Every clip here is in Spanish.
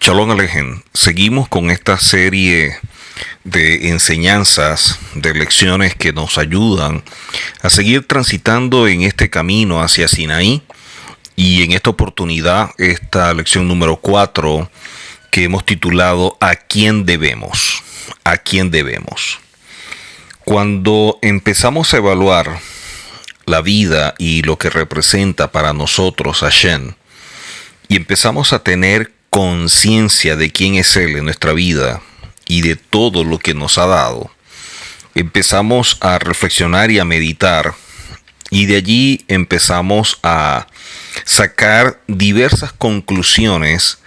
Shalom Alejem. Seguimos con esta serie de enseñanzas, de lecciones que nos ayudan a seguir transitando en este camino hacia Sinaí. Y en esta oportunidad, esta lección número 4 que hemos titulado ¿A quién debemos? ¿A quién debemos? Cuando empezamos a evaluar la vida y lo que representa para nosotros Hashem, y empezamos a tener conciencia de quién es Él en nuestra vida y de todo lo que nos ha dado, empezamos a reflexionar y a meditar, y de allí empezamos a sacar diversas conclusiones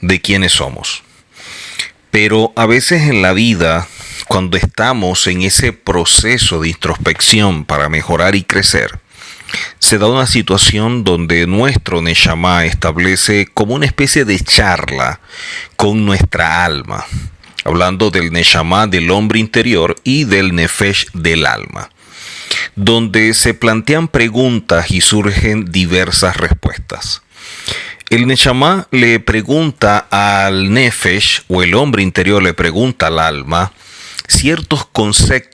de quiénes somos. Pero a veces en la vida, cuando estamos en ese proceso de introspección para mejorar y crecer, se da una situación donde nuestro Neshama establece como una especie de charla con nuestra alma, hablando del Neshama del hombre interior y del Nefesh del alma, donde se plantean preguntas y surgen diversas respuestas. El Neshama le pregunta al Nefesh, o el hombre interior le pregunta al alma, ciertos conceptos,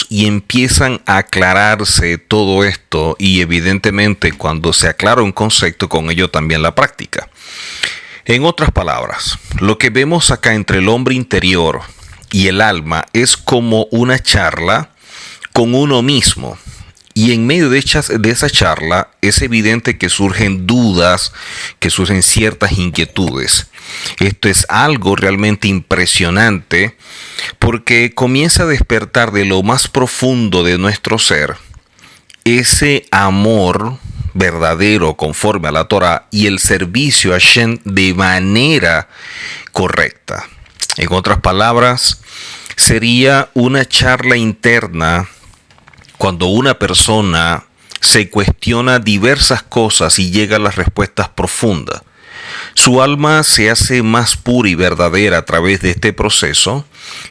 y empiezan a aclararse todo esto, y evidentemente cuando se aclara un concepto, con ello también la práctica. En otras palabras, lo que vemos acá entre el hombre interior y el alma es como una charla con uno mismo. Y en medio de esa charla es evidente que surgen dudas, que surgen ciertas inquietudes. Esto es algo realmente impresionante porque comienza a despertar de lo más profundo de nuestro ser ese amor verdadero conforme a la Torah y el servicio a Hashem de manera correcta. En otras palabras, sería una charla interna cuando una persona se cuestiona diversas cosas y llega a las respuestas profundas. Su alma se hace más pura y verdadera a través de este proceso,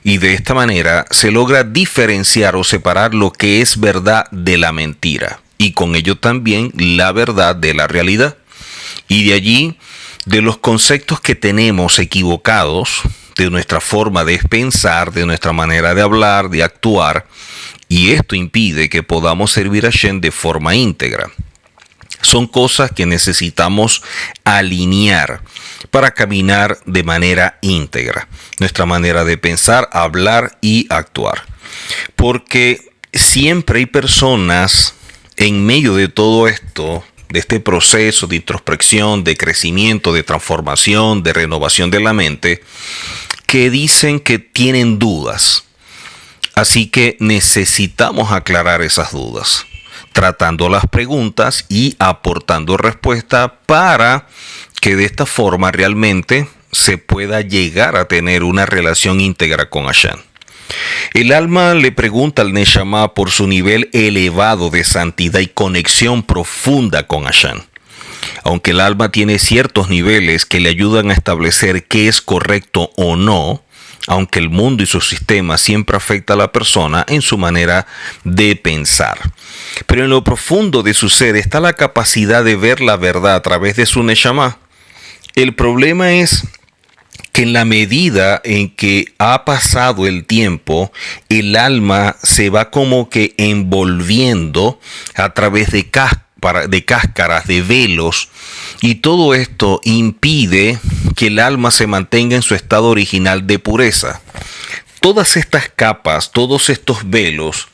y de esta manera se logra diferenciar o separar lo que es verdad de la mentira, y con ello también la verdad de la realidad. Y de allí, de los conceptos que tenemos equivocados, de nuestra forma de pensar, de nuestra manera de hablar, de actuar, y esto impide que podamos servir a Hashem de forma íntegra. Son cosas que necesitamos alinear para caminar de manera íntegra. Nuestra manera de pensar, hablar y actuar. Porque siempre hay personas en medio de todo esto, de este proceso de introspección, de crecimiento, de transformación, de renovación de la mente, que dicen que tienen dudas. Así que necesitamos aclarar esas dudas, tratando las preguntas y aportando respuesta para que de esta forma realmente se pueda llegar a tener una relación íntegra con Hashem. El alma le pregunta al Neshama por su nivel elevado de santidad y conexión profunda con Hashem. Aunque el alma tiene ciertos niveles que le ayudan a establecer qué es correcto o no, aunque el mundo y su sistema siempre afecta a la persona en su manera de pensar. Pero en lo profundo de su ser está la capacidad de ver la verdad a través de su Neshama. El problema es que en la medida en que ha pasado el tiempo, el alma se va como que envolviendo a través de cáscaras, de velos, y todo esto impide que el alma se mantenga en su estado original de pureza. Todas estas capas, todos estos velos,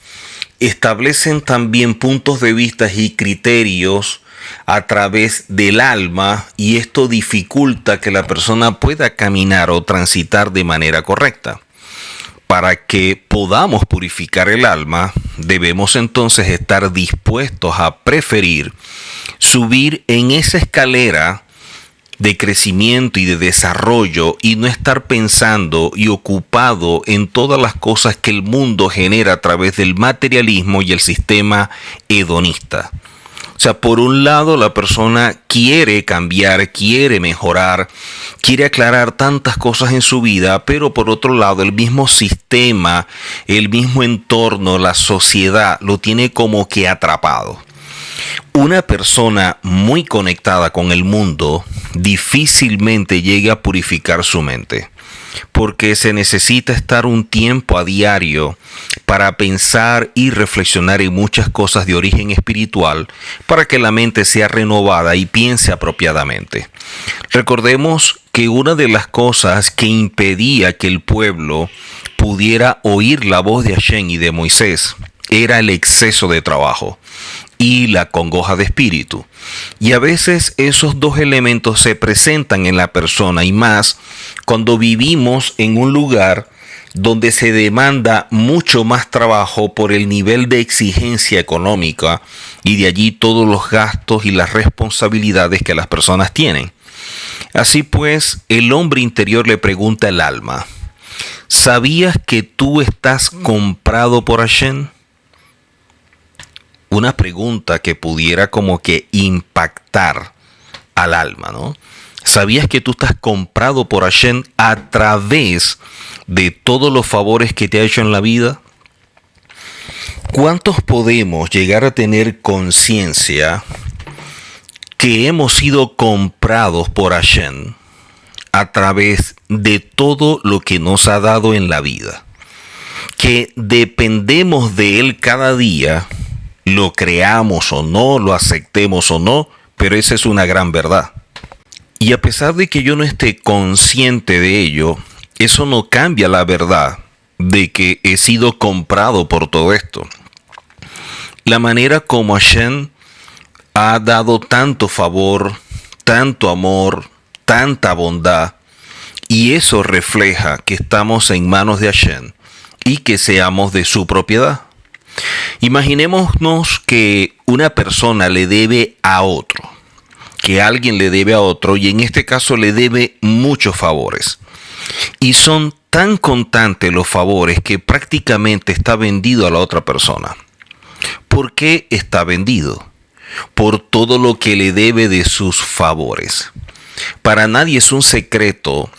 establecen también puntos de vista y criterios a través del alma, y esto dificulta que la persona pueda caminar o transitar de manera correcta. Para que podamos purificar el alma, debemos entonces estar dispuestos a preferir subir en esa escalera de crecimiento y de desarrollo, y no estar pensando y ocupado en todas las cosas que el mundo genera a través del materialismo y el sistema hedonista. O sea, por un lado la persona quiere cambiar, quiere mejorar, quiere aclarar tantas cosas en su vida, pero por otro lado el mismo sistema, el mismo entorno, la sociedad lo tiene como que atrapado. Una persona muy conectada con el mundo difícilmente llega a purificar su mente, porque se necesita estar un tiempo a diario para pensar y reflexionar en muchas cosas de origen espiritual para que la mente sea renovada y piense apropiadamente. Recordemos que una de las cosas que impedía que el pueblo pudiera oír la voz de Hashem y de Moisés era el exceso de trabajo y la congoja de espíritu. Y a veces esos dos elementos se presentan en la persona, y más cuando vivimos en un lugar donde se demanda mucho más trabajo por el nivel de exigencia económica y de allí todos los gastos y las responsabilidades que las personas tienen. Así pues, el hombre interior le pregunta al alma: ¿sabías que tú estás comprado por Hashem? Una pregunta que pudiera como que impactar al alma, ¿no? ¿Sabías que tú estás comprado por Hashem a través de todos los favores que te ha hecho en la vida? ¿Cuántos podemos llegar a tener conciencia que hemos sido comprados por Hashem a través de todo lo que nos ha dado en la vida? Que dependemos de Él cada día, lo creamos o no, lo aceptemos o no, pero esa es una gran verdad. Y a pesar de que yo no esté consciente de ello, eso no cambia la verdad de que he sido comprado por todo esto. La manera como Hashem ha dado tanto favor, tanto amor, tanta bondad, y eso refleja que estamos en manos de Hashem y que seamos de su propiedad. Imaginémonos que una persona le debe a otro, que alguien le debe a otro, y en este caso le debe muchos favores. Y son tan constantes los favores que prácticamente está vendido a la otra persona. ¿Por qué está vendido? Por todo lo que le debe de sus favores. Para nadie es un secreto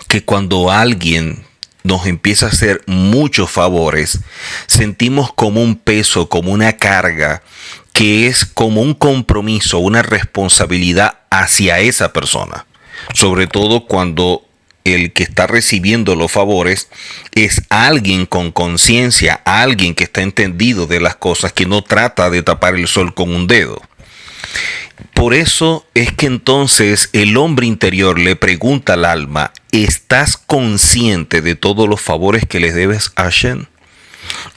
que cuando alguien nos empieza a hacer muchos favores, sentimos como un peso, como una carga, que es como un compromiso, una responsabilidad hacia esa persona. Sobre todo cuando el que está recibiendo los favores es alguien con conciencia, alguien que está entendido de las cosas, que no trata de tapar el sol con un dedo. Por eso es que entonces el hombre interior le pregunta al alma: ¿estás consciente de todos los favores que les debes a Hashem?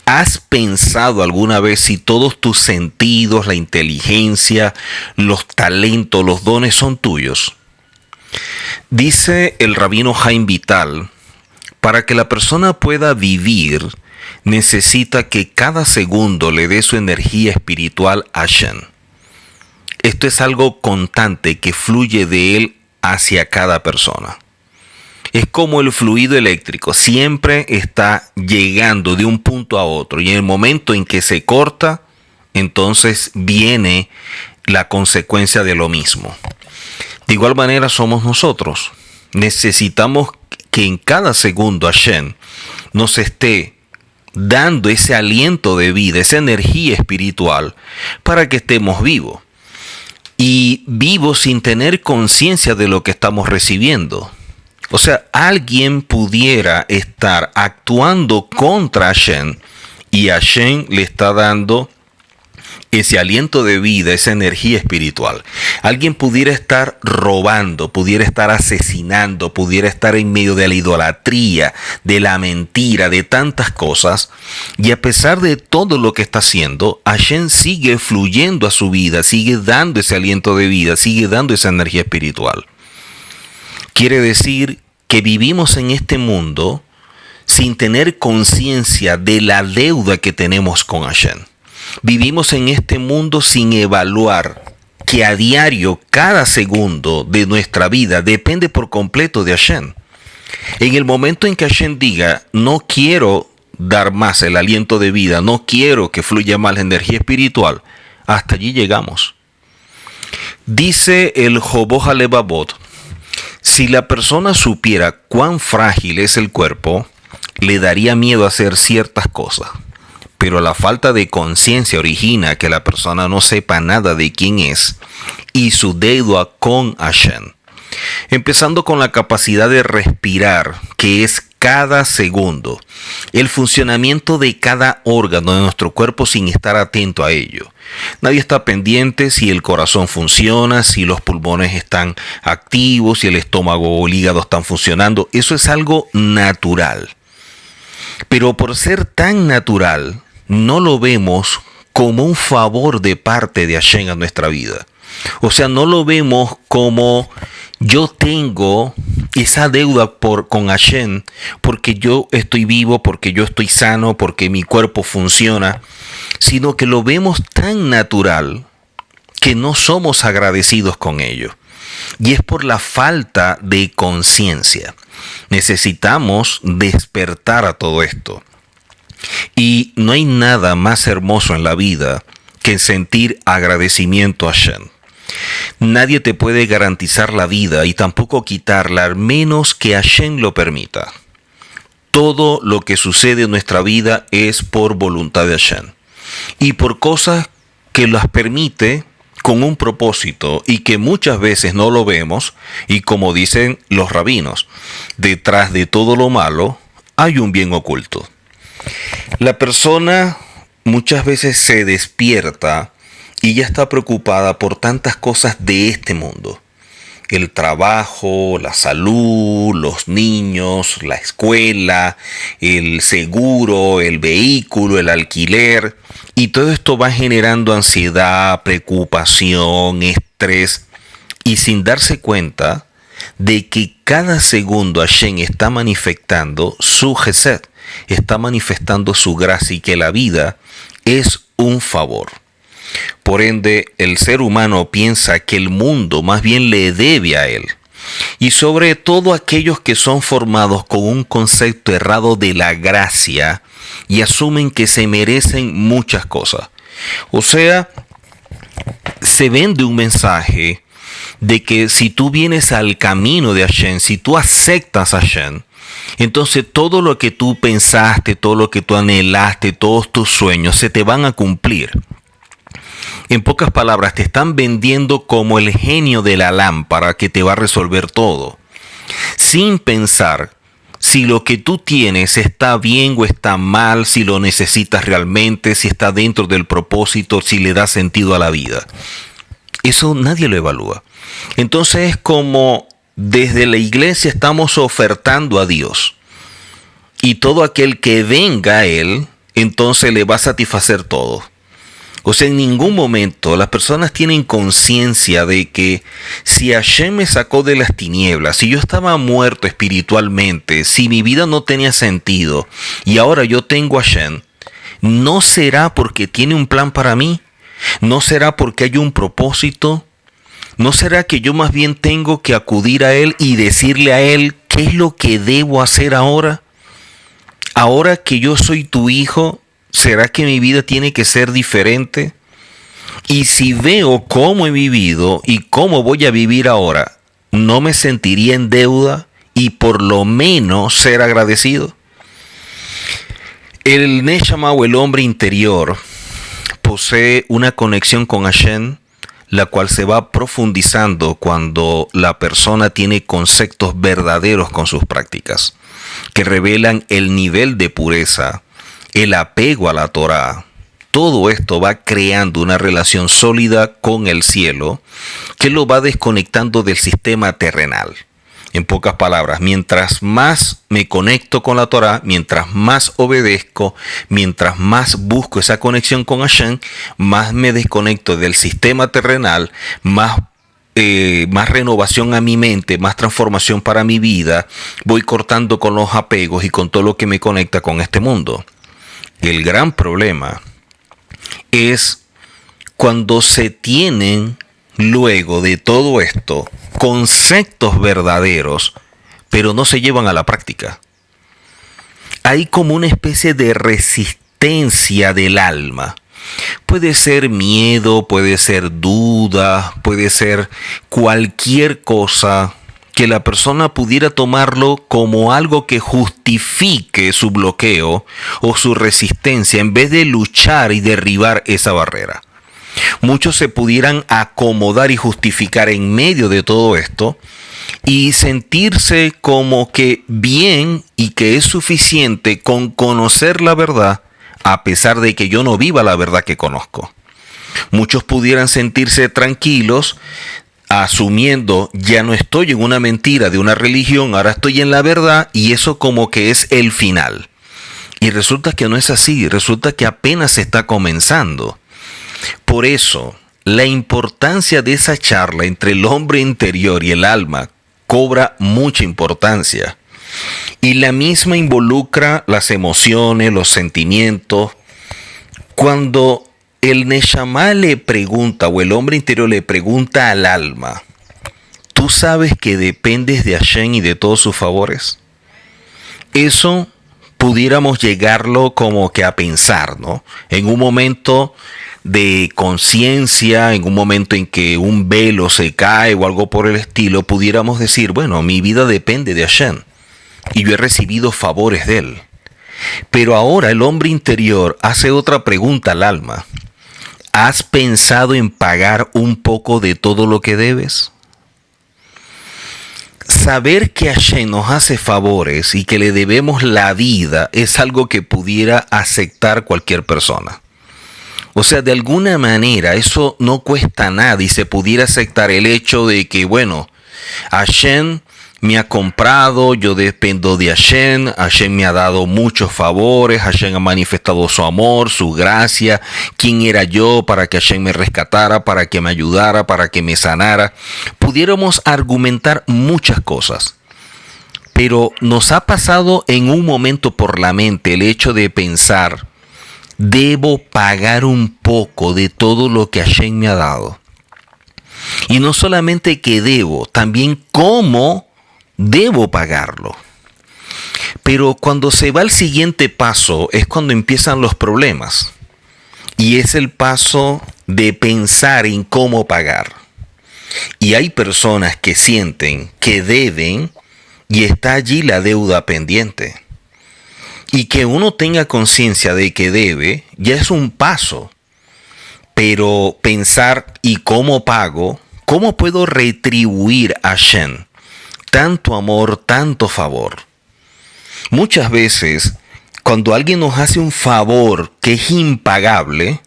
¿Has pensado alguna vez si todos tus sentidos, la inteligencia, los talentos, los dones son tuyos? Dice el rabino Haim Vital: para que la persona pueda vivir, necesita que cada segundo le dé su energía espiritual a Hashem. Esto es algo constante que fluye de él hacia cada persona. Es como el fluido eléctrico, siempre está llegando de un punto a otro, y en el momento en que se corta, entonces viene la consecuencia de lo mismo. De igual manera somos nosotros. Necesitamos que en cada segundo Hashem nos esté dando ese aliento de vida, esa energía espiritual, para que estemos vivos. Y vivos sin tener conciencia de lo que estamos recibiendo. O sea, alguien pudiera estar actuando contra Hashem y Hashem le está dando ese aliento de vida, esa energía espiritual. Alguien pudiera estar robando, pudiera estar asesinando, pudiera estar en medio de la idolatría, de la mentira, de tantas cosas. Y a pesar de todo lo que está haciendo, Hashem sigue fluyendo a su vida, sigue dando ese aliento de vida, sigue dando esa energía espiritual. Quiere decir que vivimos en este mundo sin tener conciencia de la deuda que tenemos con Hashem. Vivimos en este mundo sin evaluar que a diario, cada segundo de nuestra vida depende por completo de Hashem. En el momento en que Hashem diga: no quiero dar más el aliento de vida, no quiero que fluya más la energía espiritual, hasta allí llegamos. Dice el Jobo Halevavot: si la persona supiera cuán frágil es el cuerpo, le daría miedo hacer ciertas cosas. pero la falta de conciencia origina que la persona no sepa nada de quién es y su deuda con Hashem. Empezando con la capacidad de respirar, que es cada segundo, el funcionamiento de cada órgano de nuestro cuerpo sin estar atento a ello. Nadie está pendiente si el corazón funciona, si los pulmones están activos, si el estómago o el hígado están funcionando. Eso es algo natural. Pero por ser tan natural, no lo vemos como un favor de parte de Hashem a nuestra vida. O sea, no lo vemos como yo tengo esa deuda con Hashem porque yo estoy vivo, porque yo estoy sano, porque mi cuerpo funciona, sino que lo vemos tan natural que no somos agradecidos con ello. Y es por la falta de conciencia. Necesitamos despertar a todo esto. Y no hay nada más hermoso en la vida que sentir agradecimiento a Hashem. Nadie te puede garantizar la vida y tampoco quitarla, al menos que Hashem lo permita. Todo lo que sucede en nuestra vida es por voluntad de Hashem. Y por cosas que las permite con un propósito y que muchas veces no lo vemos. Y como dicen los rabinos, detrás de todo lo malo hay un bien oculto. La persona muchas veces se despierta y ya está preocupada por tantas cosas de este mundo. El trabajo, la salud, los niños, la escuela, el seguro, el vehículo, el alquiler. Y todo esto va generando ansiedad, preocupación, estrés. Y sin darse cuenta de que cada segundo Hashem está manifestando su Gesed, está manifestando su gracia y que la vida es un favor. Por ende, el ser humano piensa que el mundo más bien le debe a él. Y sobre todo aquellos que son formados con un concepto errado de la gracia y asumen que se merecen muchas cosas. O sea, se vende un mensaje de que si tú vienes al camino de Hashem, si tú aceptas a Hashem, entonces todo lo que tú pensaste, todo lo que tú anhelaste, todos tus sueños se te van a cumplir. En pocas palabras, te están vendiendo como el genio de la lámpara que te va a resolver todo, sin pensar si lo que tú tienes está bien o está mal, si lo necesitas realmente, si está dentro del propósito, si le da sentido a la vida. Eso nadie lo evalúa. Entonces es como desde la iglesia estamos ofertando a Dios. Y todo aquel que venga a Él, entonces le va a satisfacer todo. O sea, en ningún momento las personas tienen conciencia de que si Hashem me sacó de las tinieblas, si yo estaba muerto espiritualmente, si mi vida no tenía sentido y ahora yo tengo a Hashem, ¿no será porque tiene un plan para mí? ¿No será porque hay un propósito? ¿No será que yo más bien tengo que acudir a Él y decirle a Él qué es lo que debo hacer ahora? Ahora que yo soy tu hijo, ¿será que mi vida tiene que ser diferente? Y si veo cómo he vivido y cómo voy a vivir ahora, ¿no me sentiría en deuda y por lo menos ser agradecido? El Neshama o el hombre interior posee una conexión con Hashem, la cual se va profundizando cuando la persona tiene conceptos verdaderos con sus prácticas, que revelan el nivel de pureza, el apego a la Torá. Todo esto va creando una relación sólida con el cielo que lo va desconectando del sistema terrenal. En pocas palabras, mientras más me conecto con la Torá, mientras más obedezco, mientras más busco esa conexión con Hashem, más me desconecto del sistema terrenal, más renovación a mi mente, más transformación para mi vida, voy cortando con los apegos y con todo lo que me conecta con este mundo. El gran problema es cuando se tienen luego de todo esto conceptos verdaderos, pero no se llevan a la práctica. Hay como una especie de resistencia del alma. Puede ser miedo, puede ser duda, puede ser cualquier cosa que la persona pudiera tomarlo como algo que justifique su bloqueo o su resistencia en vez de luchar y derribar esa barrera. Muchos se pudieran acomodar y justificar en medio de todo esto y sentirse como que bien y que es suficiente con conocer la verdad a pesar de que yo no viva la verdad que conozco. Muchos pudieran sentirse tranquilos asumiendo ya no estoy en una mentira de una religión, ahora estoy en la verdad y eso como que es el final. Y resulta que no es así, resulta que apenas se está comenzando. Por eso, la importancia de esa charla entre el hombre interior y el alma cobra mucha importancia. Y la misma involucra las emociones, los sentimientos. Cuando el Neshama le pregunta, o el hombre interior le pregunta al alma, ¿tú sabes que dependes de Hashem y de todos sus favores? Eso pudiéramos llegarlo como que a pensar, ¿no? En un momento de conciencia, en un momento en que un velo se cae o algo por el estilo, pudiéramos decir, bueno, mi vida depende de Hashem y yo he recibido favores de él. Pero ahora el hombre interior hace otra pregunta al alma. ¿Has pensado en pagar un poco de todo lo que debes? Saber que Hashem nos hace favores y que le debemos la vida es algo que pudiera aceptar cualquier persona. O sea, de alguna manera eso no cuesta nada y se pudiera aceptar el hecho de que, bueno, Hashem me ha comprado, yo dependo de Hashem, Hashem me ha dado muchos favores, Hashem ha manifestado su amor, su gracia, quién era yo para que Hashem me rescatara, para que me ayudara, para que me sanara. Pudiéramos argumentar muchas cosas, pero nos ha pasado en un momento por la mente el hecho de pensar, debo pagar un poco de todo lo que Hashem me ha dado. Y no solamente que debo, también cómo debo pagarlo. Pero cuando se va al siguiente paso es cuando empiezan los problemas. Y es el paso de pensar en cómo pagar. Y hay personas que sienten que deben y está allí la deuda pendiente. Y que uno tenga conciencia de que debe ya es un paso. Pero pensar ¿y cómo pago? ¿Cómo puedo retribuir a Hashem tanto amor, tanto favor? Muchas veces, cuando alguien nos hace un favor que es impagable,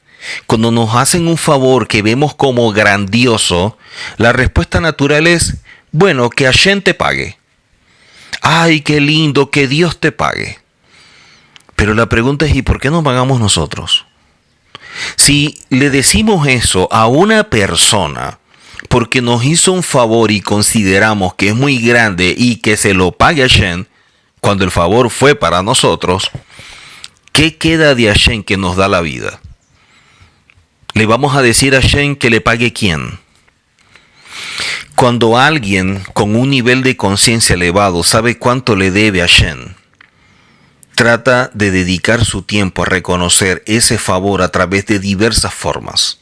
cuando nos hacen un favor que vemos como grandioso, la respuesta natural es, bueno, que Hashem te pague. Ay, qué lindo, que Dios te pague. Pero la pregunta es, ¿y por qué no pagamos nosotros? Si le decimos eso a una persona porque nos hizo un favor y consideramos que es muy grande y que se lo pague a Hashem, cuando el favor fue para nosotros, ¿qué queda de Hashem que nos da la vida? ¿Le vamos a decir a Hashem que le pague quién? Cuando alguien con un nivel de conciencia elevado sabe cuánto le debe a Hashem, trata de dedicar su tiempo a reconocer ese favor a través de diversas formas.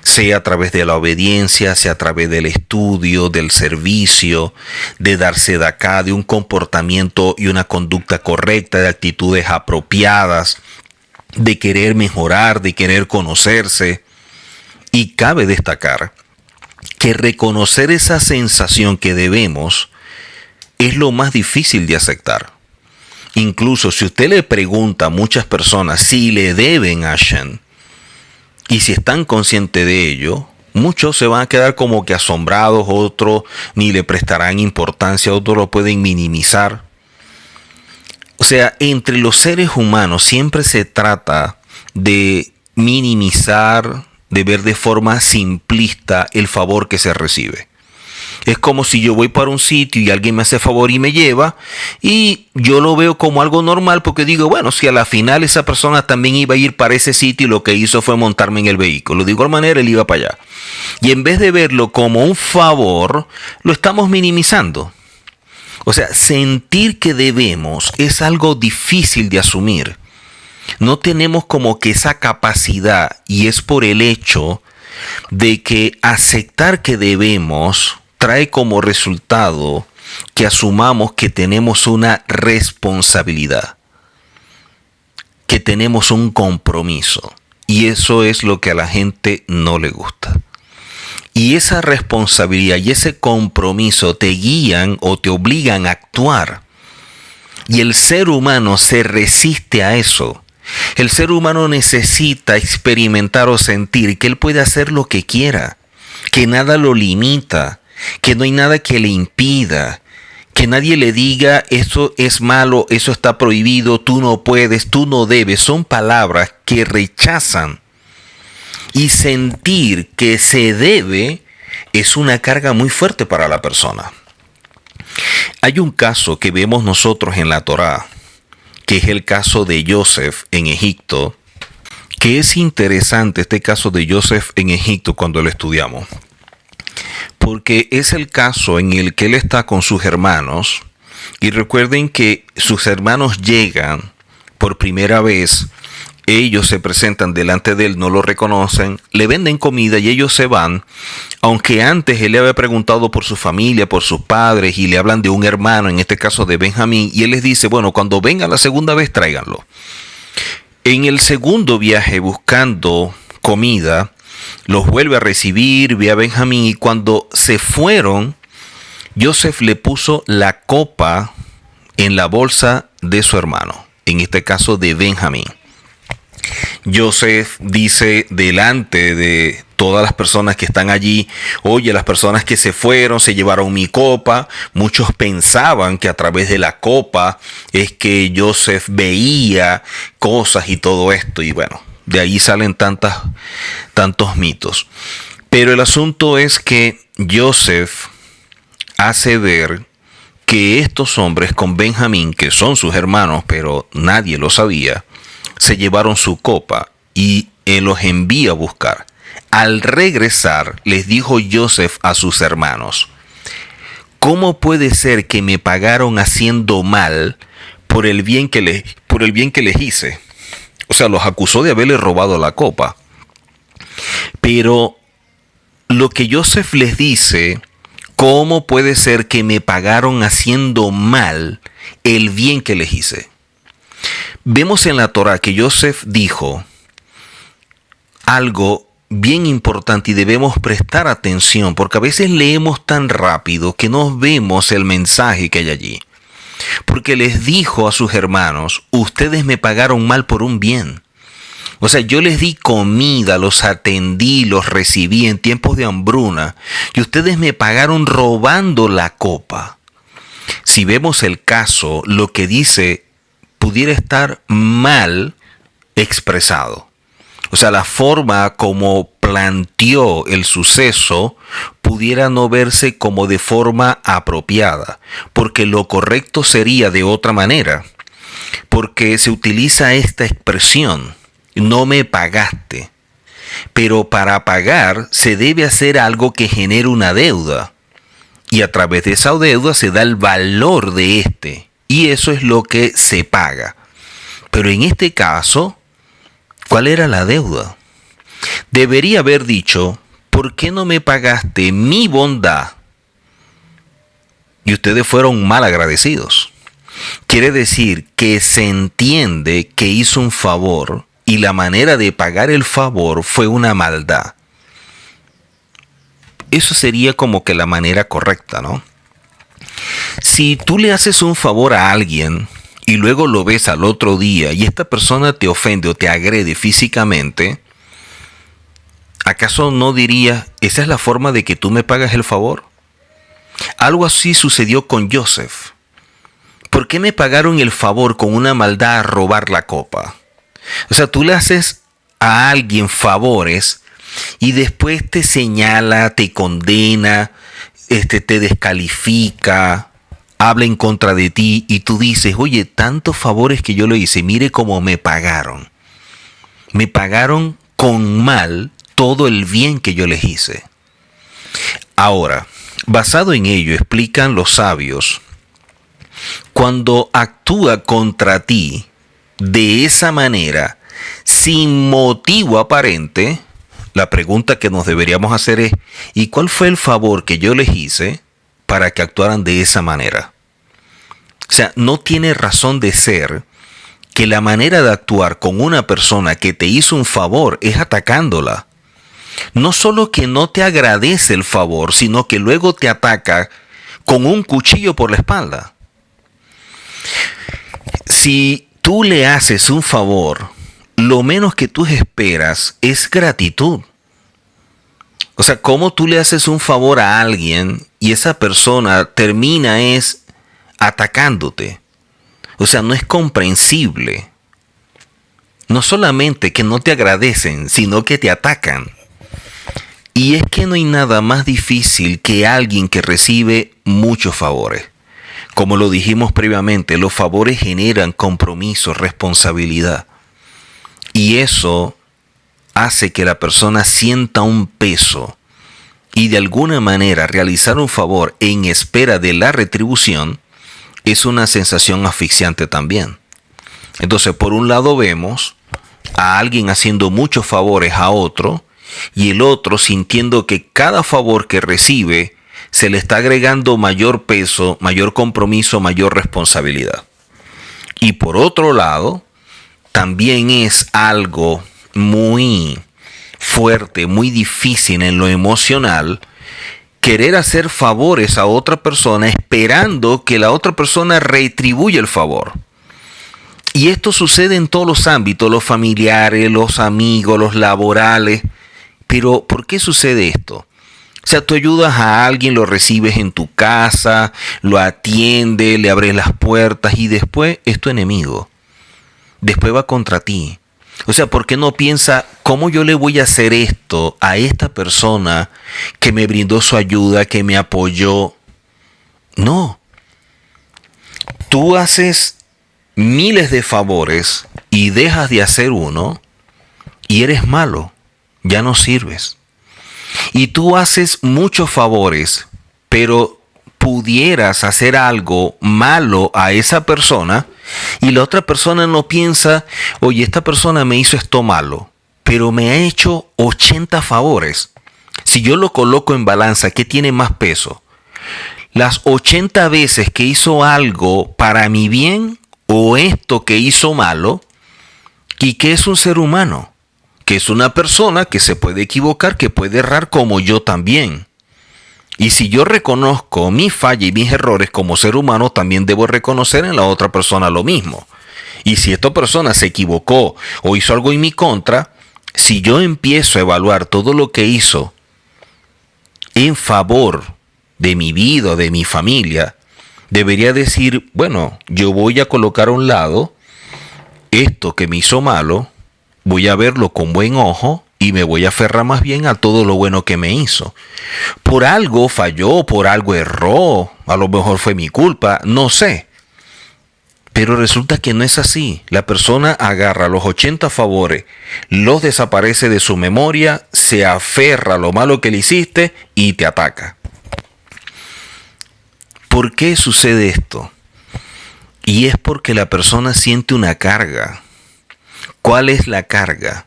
Sea a través de la obediencia, sea a través del estudio, del servicio, de darse de acá, de un comportamiento y una conducta correcta, de actitudes apropiadas, de querer mejorar, de querer conocerse. Y cabe destacar que reconocer esa sensación que debemos es lo más difícil de aceptar. Incluso si usted le pregunta a muchas personas si le deben a Hashem, y si están conscientes de ello, muchos se van a quedar como que asombrados, otros ni le prestarán importancia, otros lo pueden minimizar. O sea, entre los seres humanos siempre se trata de minimizar, de ver de forma simplista el favor que se recibe. Es como si yo voy para un sitio y alguien me hace favor y me lleva y yo lo veo como algo normal porque digo, bueno, si a la final esa persona también iba a ir para ese sitio y lo que hizo fue montarme en el vehículo. De igual manera él iba para allá. Y en vez de verlo como un favor, lo estamos minimizando. O sea, sentir que debemos es algo difícil de asumir. No tenemos como que esa capacidad y es por el hecho de que aceptar que debemos trae como resultado que asumamos que tenemos una responsabilidad, que tenemos un compromiso. Y eso es lo que a la gente no le gusta. Y esa responsabilidad y ese compromiso te guían o te obligan a actuar. Y el ser humano se resiste a eso. El ser humano necesita experimentar o sentir que él puede hacer lo que quiera, que nada lo limita, que no hay nada que le impida, que nadie le diga eso es malo, eso está prohibido, tú no puedes, tú no debes. Son palabras que rechazan. Y sentir que se debe es una carga muy fuerte para la persona. Hay un caso que vemos nosotros en la Torá, que es el caso de Joseph en Egipto, que es interesante este caso de Joseph en Egipto cuando lo estudiamos, porque es el caso en el que él está con sus hermanos, y recuerden que sus hermanos llegan por primera vez. Ellos se presentan delante de él, no lo reconocen, le venden comida y ellos se van, aunque antes él le había preguntado por su familia, por sus padres, y le hablan de un hermano, en este caso de Benjamín, y él les dice, bueno, cuando vengan la segunda vez, tráiganlo. En el segundo viaje buscando comida, los vuelve a recibir, ve a Benjamín, y cuando se fueron, Joseph le puso la copa en la bolsa de su hermano, en este caso de Benjamín. Joseph dice delante de todas las personas que están allí, oye, las personas que se fueron se llevaron mi copa. Muchos pensaban que a través de la copa es que Joseph veía cosas y todo esto, y bueno, de ahí salen tantos mitos. Pero el asunto es que Joseph hace ver que estos hombres con Benjamín, que son sus hermanos, pero nadie lo sabía, se llevaron su copa y él los envía a buscar. Al regresar, les dijo Joseph a sus hermanos, ¿cómo puede ser que me pagaron haciendo mal por el bien que les hice? O sea, los acusó de haberle robado la copa. Pero lo que Joseph les dice, ¿cómo puede ser que me pagaron haciendo mal el bien que les hice? Vemos en la Torá que Joseph dijo algo bien importante y debemos prestar atención, porque a veces leemos tan rápido que no vemos el mensaje que hay allí. Porque les dijo a sus hermanos, ustedes me pagaron mal por un bien. O sea, yo les di comida, los atendí, los recibí en tiempos de hambruna, y ustedes me pagaron robando la copa. Si vemos el caso, lo que dice pudiera estar mal expresado. O sea, la forma como planteó el suceso pudiera no verse como de forma apropiada, porque lo correcto sería de otra manera, porque se utiliza esta expresión, no me pagaste, pero para pagar se debe hacer algo que genere una deuda, y a través de esa deuda se da el valor de este, y eso es lo que se paga. Pero en este caso, ¿cuál era la deuda? Debería haber dicho, ¿por qué no me pagaste mi bondad? Y ustedes fueron mal agradecidos. Quiere decir que se entiende que hizo un favor y la manera de pagar el favor fue una maldad. Eso sería como que la manera correcta, ¿no? Si tú le haces un favor a alguien y luego lo ves al otro día y esta persona te ofende o te agrede físicamente, ¿acaso no dirías, esa es la forma de que tú me pagas el favor? Algo así sucedió con Joseph. ¿Por qué me pagaron el favor con una maldad a robar la copa? O sea, tú le haces a alguien favores y después te señala, te condena, te descalifica, habla en contra de ti y tú dices, oye, tantos favores que yo le hice, mire cómo me pagaron. Me pagaron con mal todo el bien que yo les hice. Ahora, basado en ello, explican los sabios, cuando actúa contra ti de esa manera, sin motivo aparente, la pregunta que nos deberíamos hacer es, ¿y cuál fue el favor que yo les hice para que actuaran de esa manera. O sea, no tiene razón de ser que la manera de actuar con una persona que te hizo un favor es atacándola. No solo que no te agradece el favor, sino que luego te ataca con un cuchillo por la espalda. Si tú le haces un favor, lo menos que tú esperas es gratitud. O sea, ¿cómo tú le haces un favor a alguien y esa persona termina es atacándote? O sea, no es comprensible. No solamente que no te agradecen, sino que te atacan. Y es que no hay nada más difícil que alguien que recibe muchos favores. Como lo dijimos previamente, los favores generan compromiso, responsabilidad. Y eso hace que la persona sienta un peso. Y de alguna manera realizar un favor en espera de la retribución es una sensación asfixiante también. Entonces, por un lado vemos a alguien haciendo muchos favores a otro y el otro sintiendo que cada favor que recibe se le está agregando mayor peso, mayor compromiso, mayor responsabilidad. Y por otro lado, también es algo muy fuerte, muy difícil en lo emocional, querer hacer favores a otra persona esperando que la otra persona retribuya el favor. Y esto sucede en todos los ámbitos, los familiares, los amigos, los laborales. Pero ¿por qué sucede esto? O sea, tú ayudas a alguien, lo recibes en tu casa, lo atiendes, le abres las puertas y después es tu enemigo. Después va contra ti. O sea, ¿por qué no piensa cómo yo le voy a hacer esto a esta persona que me brindó su ayuda, que me apoyó? No. Tú haces miles de favores y dejas de hacer uno y eres malo, ya no sirves. Y tú haces muchos favores, pero pudieras hacer algo malo a esa persona y la otra persona no piensa, oye, esta persona me hizo esto malo, pero me ha hecho 80 favores. Si yo lo coloco en balanza, ¿qué tiene más peso? ¿Las 80 veces que hizo algo para mi bien o esto que hizo malo? ¿Y qué es un ser humano? Que es una persona que se puede equivocar, que puede errar como yo también. Y si yo reconozco mi falla y mis errores como ser humano, también debo reconocer en la otra persona lo mismo. Y si esta persona se equivocó o hizo algo en mi contra, si yo empiezo a evaluar todo lo que hizo en favor de mi vida, de mi familia, debería decir, bueno, yo voy a colocar a un lado esto que me hizo malo, voy a verlo con buen ojo y me voy a aferrar más bien a todo lo bueno que me hizo. Por algo falló, por algo erró, a lo mejor fue mi culpa, no sé. Pero resulta que no es así. La persona agarra los 80 favores, los desaparece de su memoria, se aferra a lo malo que le hiciste y te ataca. ¿Por qué sucede esto? Y es porque la persona siente una carga. ¿Cuál es la carga?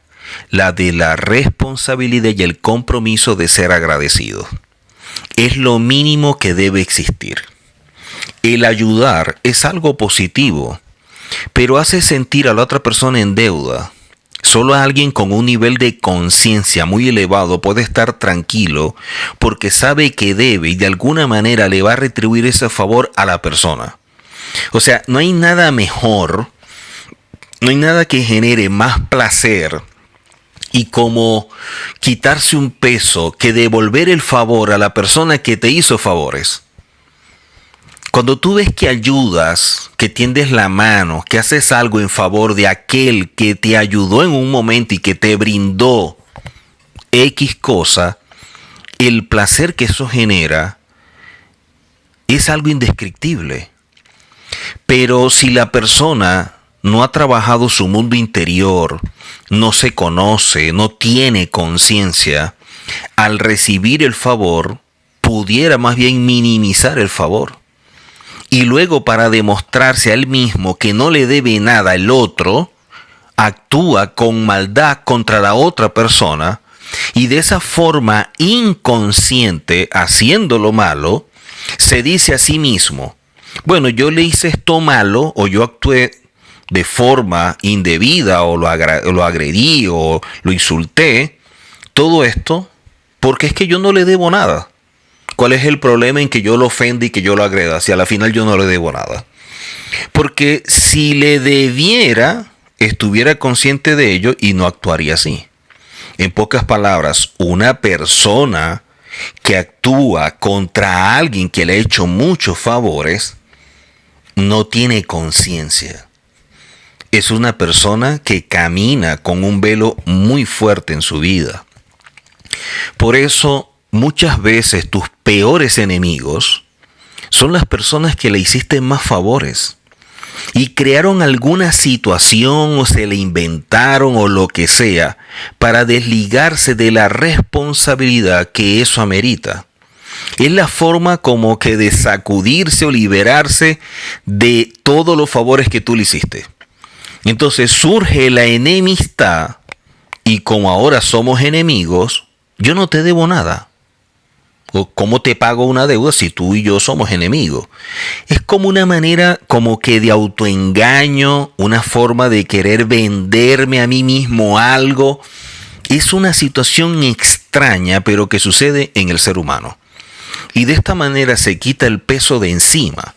La de la responsabilidad y el compromiso de ser agradecido. Es lo mínimo que debe existir. El ayudar es algo positivo, pero hace sentir a la otra persona en deuda. Solo alguien con un nivel de conciencia muy elevado puede estar tranquilo porque sabe que debe y de alguna manera le va a retribuir ese favor a la persona. O sea, no hay nada mejor, no hay nada que genere más placer y como quitarse un peso que devolver el favor a la persona que te hizo favores. Cuando tú ves que ayudas, que tiendes la mano, que haces algo en favor de aquel que te ayudó en un momento y que te brindó X cosa, el placer que eso genera es algo indescriptible. Pero si la persona no ha trabajado su mundo interior, no se conoce, no tiene conciencia, al recibir el favor, pudiera más bien minimizar el favor. Y luego para demostrarse a él mismo que no le debe nada al otro, actúa con maldad contra la otra persona y de esa forma inconsciente, haciendo lo malo, se dice a sí mismo, bueno, yo le hice esto malo o yo actué de forma indebida o lo agredí o lo insulté, todo esto porque es que yo no le debo nada. ¿Cuál es el problema en que yo lo ofenda y que yo lo agreda? Si a la final yo no le debo nada. Porque si le debiera, estuviera consciente de ello y no actuaría así. En pocas palabras, una persona que actúa contra alguien que le ha hecho muchos favores no tiene conciencia. Es una persona que camina con un velo muy fuerte en su vida. Por eso, muchas veces tus peores enemigos son las personas que le hiciste más favores y crearon alguna situación o se le inventaron o lo que sea para desligarse de la responsabilidad que eso amerita. Es la forma como que de sacudirse o liberarse de todos los favores que tú le hiciste. Entonces surge la enemistad y como ahora somos enemigos, yo no te debo nada. ¿O cómo te pago una deuda si tú y yo somos enemigos? Es como una manera como que de autoengaño, una forma de querer venderme a mí mismo algo. Es una situación extraña, pero que sucede en el ser humano. Y de esta manera se quita el peso de encima.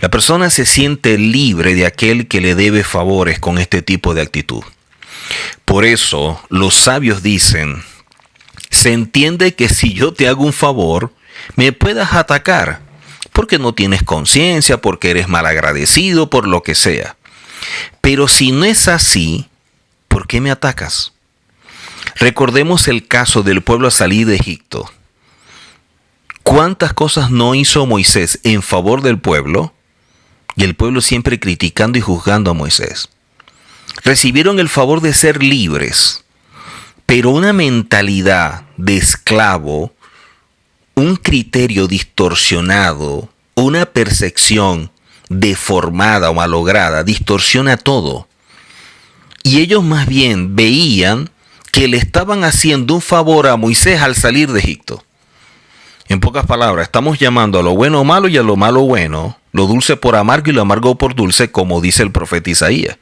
La persona se siente libre de aquel que le debe favores con este tipo de actitud. Por eso los sabios dicen, se entiende que si yo te hago un favor, me puedas atacar, porque no tienes conciencia, porque eres malagradecido, por lo que sea. Pero si no es así, ¿por qué me atacas? Recordemos el caso del pueblo a salir de Egipto. ¿Cuántas cosas no hizo Moisés en favor del pueblo? Y el pueblo siempre criticando y juzgando a Moisés. Recibieron el favor de ser libres, pero una mentalidad de esclavo, un criterio distorsionado, una percepción deformada o malograda, distorsiona todo. Y ellos más bien veían que le estaban haciendo un favor a Moisés al salir de Egipto. En pocas palabras, estamos llamando a lo bueno malo y a lo malo bueno, lo dulce por amargo y lo amargo por dulce, como dice el profeta Isaías.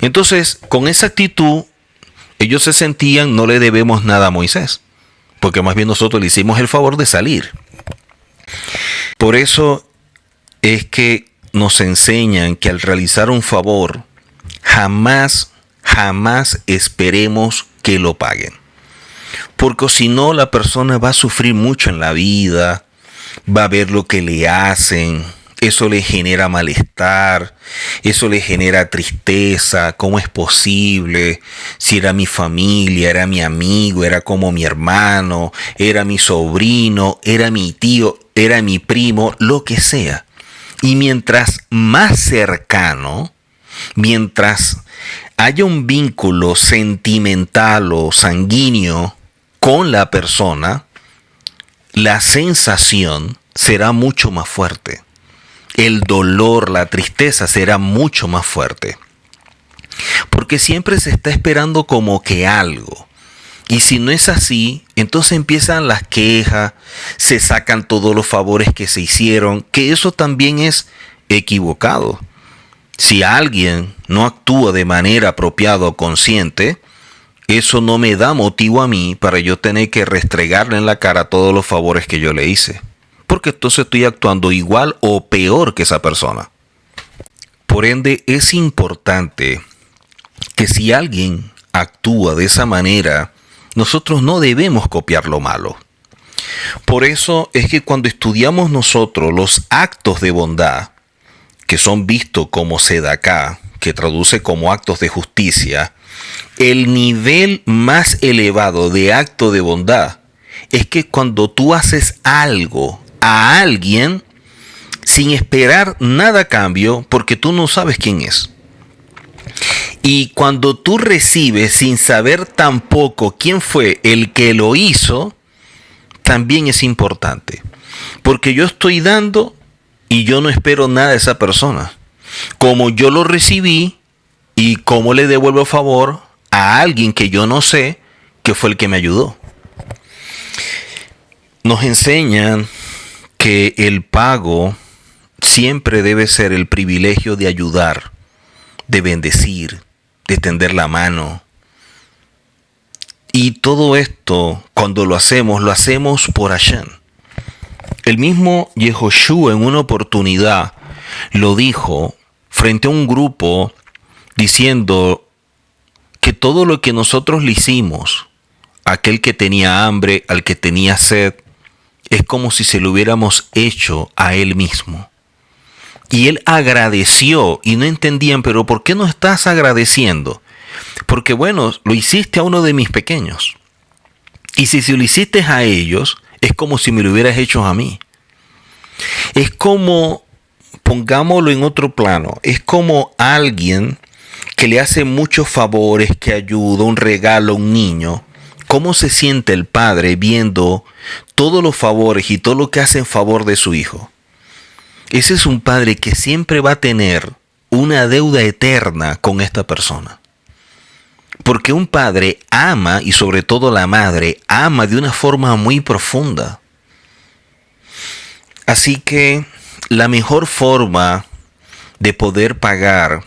Entonces, con esa actitud, ellos se sentían, no le debemos nada a Moisés, porque más bien nosotros le hicimos el favor de salir. Por eso es que nos enseñan que al realizar un favor, jamás esperemos que lo paguen. Porque si no, la persona va a sufrir mucho en la vida, va a ver lo que le hacen, eso le genera malestar, eso le genera tristeza. ¿Cómo es posible? Si era mi familia, era mi amigo, era como mi hermano, era mi sobrino, era mi tío, era mi primo, lo que sea. Y mientras más cercano, mientras haya un vínculo sentimental o sanguíneo con la persona, la sensación será mucho más fuerte. El dolor, la tristeza será mucho más fuerte. Porque siempre se está esperando como que algo. Y si no es así, entonces empiezan las quejas, se sacan todos los favores que se hicieron, que eso también es equivocado. Si alguien no actúa de manera apropiada o consciente, eso no me da motivo a mí para yo tener que restregarle en la cara todos los favores que yo le hice. Porque entonces estoy actuando igual o peor que esa persona. Por ende, es importante que si alguien actúa de esa manera, nosotros no debemos copiar lo malo. Por eso es que cuando estudiamos nosotros los actos de bondad, que son vistos como sedaká, que traduce como actos de justicia, el nivel más elevado de acto de bondad es que cuando tú haces algo a alguien sin esperar nada a cambio, porque tú no sabes quién es. Y cuando tú recibes sin saber tampoco quién fue el que lo hizo, también es importante. Porque yo estoy dando y yo no espero nada de esa persona. Como yo lo recibí y cómo le devuelvo favor a alguien que yo no sé que fue el que me ayudó. Nos enseñan que el pago siempre debe ser el privilegio de ayudar, de bendecir, de tender la mano. Y todo esto, cuando lo hacemos por Hashem. El mismo Yehoshua en una oportunidad lo dijo frente a un grupo diciendo que todo lo que nosotros le hicimos, aquel que tenía hambre, al que tenía sed, es como si se lo hubiéramos hecho a él mismo. Y él agradeció y no entendían, pero ¿por qué no estás agradeciendo? Porque bueno, lo hiciste a uno de mis pequeños. Y si lo hiciste a ellos, es como si me lo hubieras hecho a mí. Es como, pongámoslo en otro plano, es como alguien que le hace muchos favores, que ayuda, un regalo a un niño. ¿Cómo se siente el padre viendo todos los favores y todo lo que hace en favor de su hijo? Ese es un padre que siempre va a tener una deuda eterna con esta persona. Porque un padre ama, y sobre todo la madre, ama de una forma muy profunda. Así que la mejor forma de poder pagar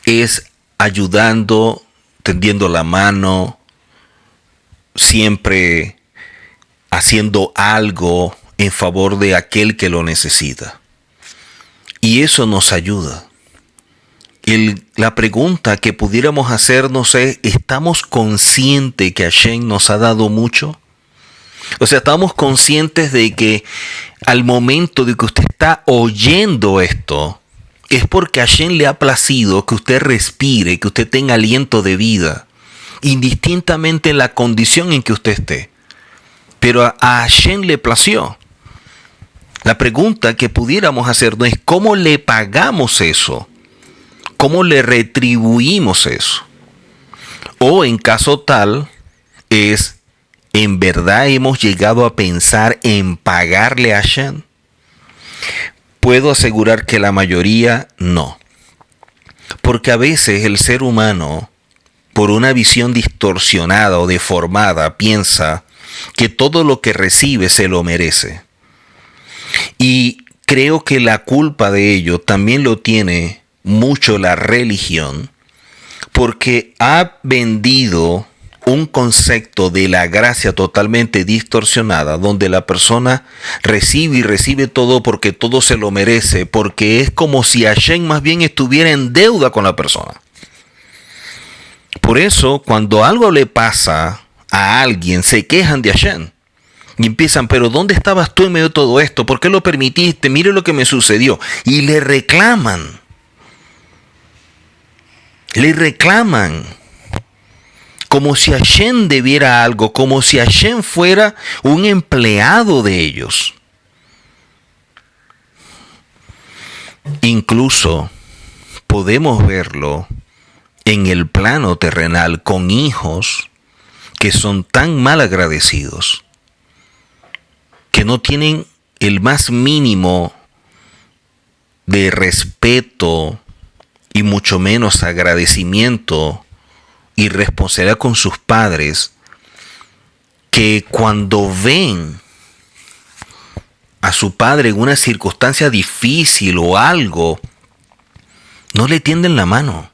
es ayudando, tendiendo la mano, siempre haciendo algo en favor de aquel que lo necesita. Y eso nos ayuda. La pregunta que pudiéramos hacernos es, ¿estamos conscientes que Hashem nos ha dado mucho? O sea, ¿estamos conscientes de que al momento de que usted está oyendo esto, es porque a Hashem le ha placido que usted respire, que usted tenga aliento de vida, indistintamente en la condición en que usted esté? Pero a Hashem le plació. La pregunta que pudiéramos hacernos es, ¿cómo le pagamos eso? ¿Cómo le retribuimos eso? O en caso tal, es, ¿en verdad hemos llegado a pensar en pagarle a Hashem? Puedo asegurar que la mayoría no. Porque a veces el ser humano, por una visión distorsionada o deformada, piensa que todo lo que recibe se lo merece. Y creo que la culpa de ello también lo tiene mucho la religión, porque ha vendido un concepto de la gracia totalmente distorsionada, donde la persona recibe y recibe todo porque todo se lo merece, porque es como si Hashem más bien estuviera en deuda con la persona. Por eso, cuando algo le pasa a alguien, se quejan de Hashem. Y empiezan, pero ¿dónde estabas tú en medio de todo esto? ¿Por qué lo permitiste? Mire lo que me sucedió. Y le reclaman. Como si Hashem debiera algo, como si Hashem fuera un empleado de ellos. Incluso podemos verlo en el plano terrenal con hijos que son tan mal agradecidos, que no tienen el más mínimo de respeto y mucho menos agradecimiento y responsabilidad con sus padres, que cuando ven a su padre en una circunstancia difícil o algo, no le tienden la mano.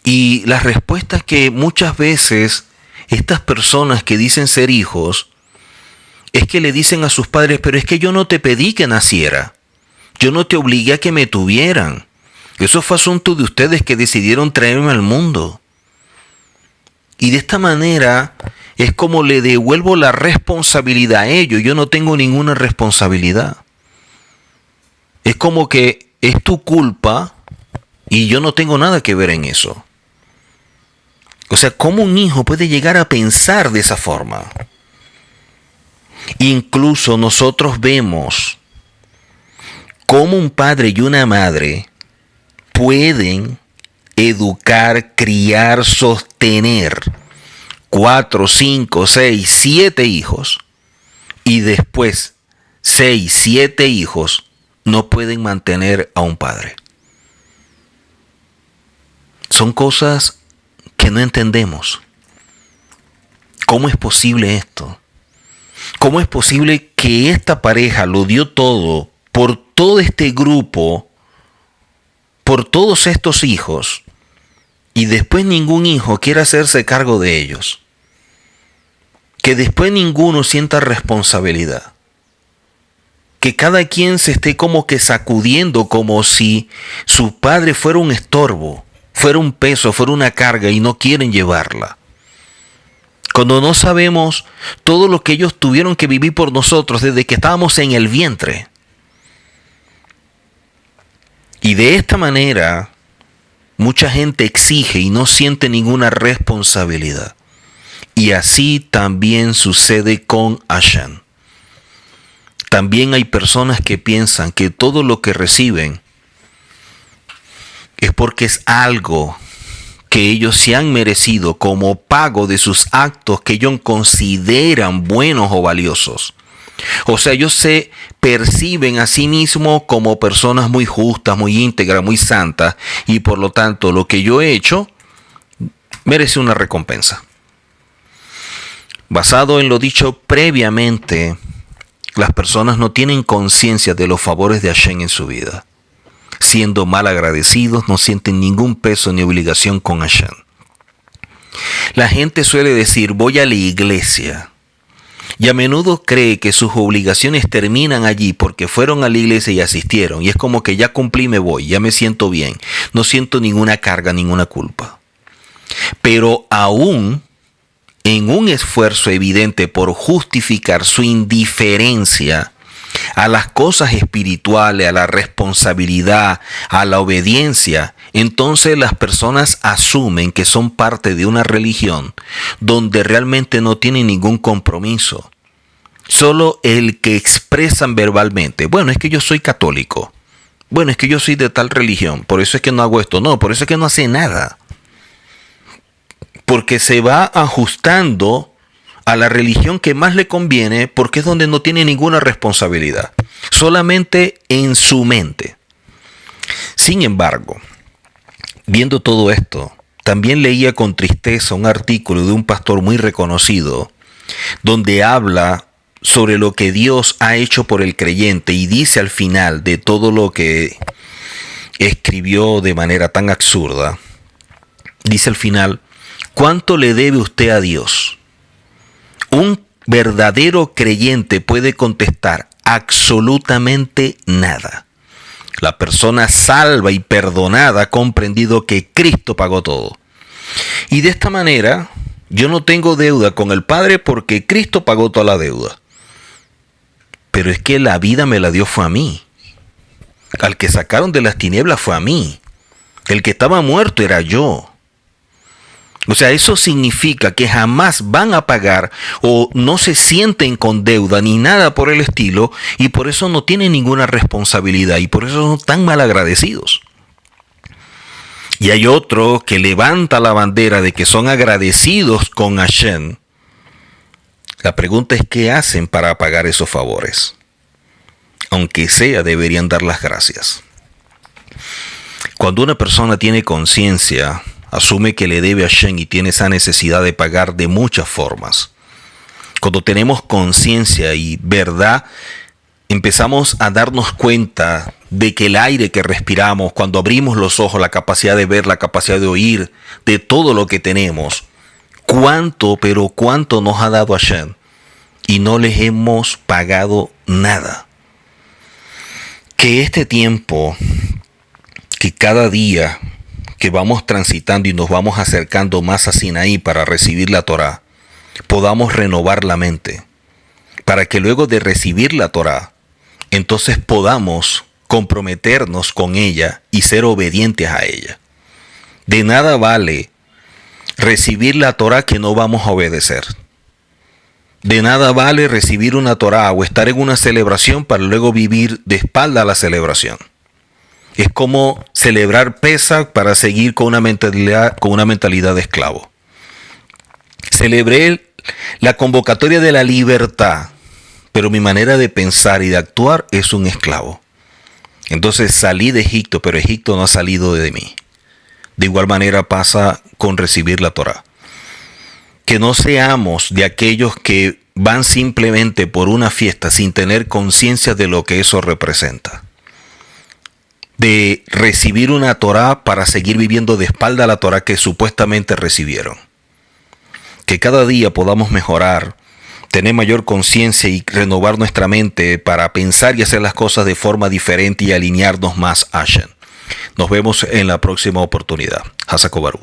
Y la respuesta es que muchas veces estas personas que dicen ser hijos, es que le dicen a sus padres, pero es que yo no te pedí que naciera. Yo no te obligué a que me tuvieran. Eso fue asunto de ustedes que decidieron traerme al mundo. Y de esta manera es como le devuelvo la responsabilidad a ellos. Yo no tengo ninguna responsabilidad. Es como que es tu culpa y yo no tengo nada que ver en eso. O sea, ¿cómo un hijo puede llegar a pensar de esa forma? Incluso nosotros vemos cómo un padre y una madre pueden educar, criar, sostener 4, 5, 6, 7 hijos y después 6, 7 hijos no pueden mantener a un padre. Son cosas que no entendemos. ¿Cómo es posible esto? ¿Cómo es posible que esta pareja lo dio todo por todo este grupo, por todos estos hijos, y después ningún hijo quiere hacerse cargo de ellos? Que después ninguno sienta responsabilidad. Que cada quien se esté como que sacudiendo como si su padre fuera un estorbo, fuera un peso, fuera una carga y no quieren llevarla. Cuando no sabemos todo lo que ellos tuvieron que vivir por nosotros desde que estábamos en el vientre. Y de esta manera, mucha gente exige y no siente ninguna responsabilidad. Y así también sucede con Hashem. También hay personas que piensan que todo lo que reciben es porque es algo que ellos se han merecido como pago de sus actos que ellos consideran buenos o valiosos. O sea, ellos se perciben a sí mismos como personas muy justas, muy íntegras, muy santas, y por lo tanto lo que yo he hecho merece una recompensa. Basado en lo dicho previamente, las personas no tienen conciencia de los favores de Hashem en su vida. Siendo mal agradecidos, no sienten ningún peso ni obligación con Hashem. La gente suele decir, voy a la iglesia. Y a menudo cree que sus obligaciones terminan allí porque fueron a la iglesia y asistieron. Y es como que ya cumplí, me voy, ya me siento bien. No siento ninguna carga, ninguna culpa. Pero aún en un esfuerzo evidente por justificar su indiferencia a las cosas espirituales, a la responsabilidad, a la obediencia, entonces las personas asumen que son parte de una religión donde realmente no tienen ningún compromiso. Solo el que expresan verbalmente, bueno, es que yo soy católico, bueno, es que yo soy de tal religión, por eso es que no hago esto, no, por eso es que no hace nada. Porque se va ajustando a la religión que más le conviene, porque es donde no tiene ninguna responsabilidad, solamente en su mente. Sin embargo, viendo todo esto, también leía con tristeza un artículo de un pastor muy reconocido, donde habla sobre lo que Dios ha hecho por el creyente y dice al final de todo lo que escribió de manera tan absurda, dice al final, ¿cuánto le debe usted a Dios? Un verdadero creyente puede contestar absolutamente nada. La persona salva y perdonada ha comprendido que Cristo pagó todo. Y de esta manera, yo no tengo deuda con el Padre porque Cristo pagó toda la deuda. Pero es que la vida me la dio fue a mí. Al que sacaron de las tinieblas fue a mí. El que estaba muerto era yo. O sea, eso significa que jamás van a pagar o no se sienten con deuda ni nada por el estilo, y por eso no tienen ninguna responsabilidad y por eso son tan mal agradecidos. Y hay otro que levanta la bandera de que son agradecidos con Hashem. La pregunta es, ¿qué hacen para pagar esos favores? Aunque sea, deberían dar las gracias. Cuando una persona tiene conciencia, asume que le debe a Hashem y tiene esa necesidad de pagar de muchas formas. Cuando tenemos conciencia y verdad, empezamos a darnos cuenta de que el aire que respiramos, cuando abrimos los ojos, la capacidad de ver, la capacidad de oír, de todo lo que tenemos, cuánto, pero cuánto nos ha dado Hashem y no les hemos pagado nada. Que este tiempo, que cada día que vamos transitando y nos vamos acercando más a Sinaí para recibir la Torá, podamos renovar la mente, para que luego de recibir la Torá, entonces podamos comprometernos con ella y ser obedientes a ella. De nada vale recibir la Torá que no vamos a obedecer. De nada vale recibir una Torá o estar en una celebración para luego vivir de espalda a la celebración. Es como celebrar Pesaj para seguir con una mentalidad de esclavo. Celebré la convocatoria de la libertad, pero mi manera de pensar y de actuar es un esclavo. Entonces salí de Egipto, pero Egipto no ha salido de mí. De igual manera pasa con recibir la Torá. Que no seamos de aquellos que van simplemente por una fiesta sin tener conciencia de lo que eso representa. De recibir una Torá para seguir viviendo de espalda a la Torá que supuestamente recibieron. Que cada día podamos mejorar, tener mayor conciencia y renovar nuestra mente para pensar y hacer las cosas de forma diferente y alinearnos más a Hashem. Nos vemos en la próxima oportunidad. Hazakobaru.